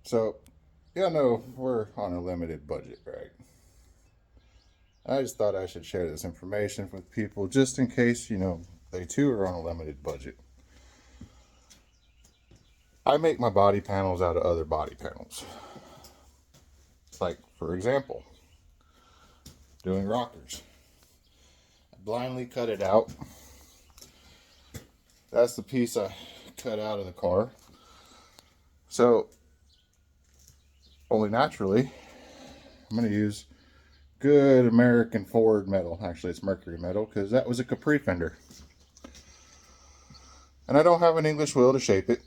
So, yeah, no, we're on a limited budget, right? I just thought I should share this information with people just in case, they too are on a limited budget. I make my body panels out of other body panels. Like, for example, doing rockers. I blindly cut it out. That's the piece I cut out of the car. So, only naturally, I'm going to use good American Ford metal. Actually, it's Mercury metal because that was a Capri fender. And I don't have an English wheel to shape it,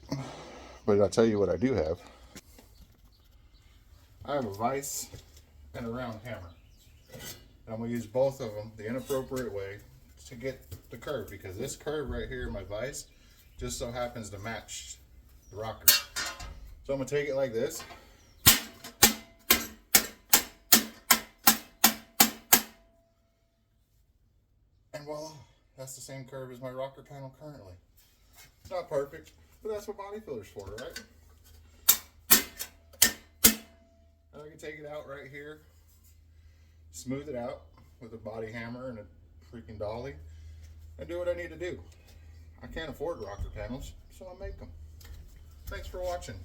but I'll tell you what I do have. I have a vise and a round hammer. And I'm going to use both of them the inappropriate way to get the curve, because this curve right here in my vise just so happens to match the rocker. So I'm going to take it like this. And voila, that's the same curve as my rocker panel currently. It's not perfect, but that's what body filler's for, right? And I can take it out right here, smooth it out with a body hammer and a freaking dolly, and do what I need to do. I can't afford rocker panels, so I'll make them. Thanks for watching.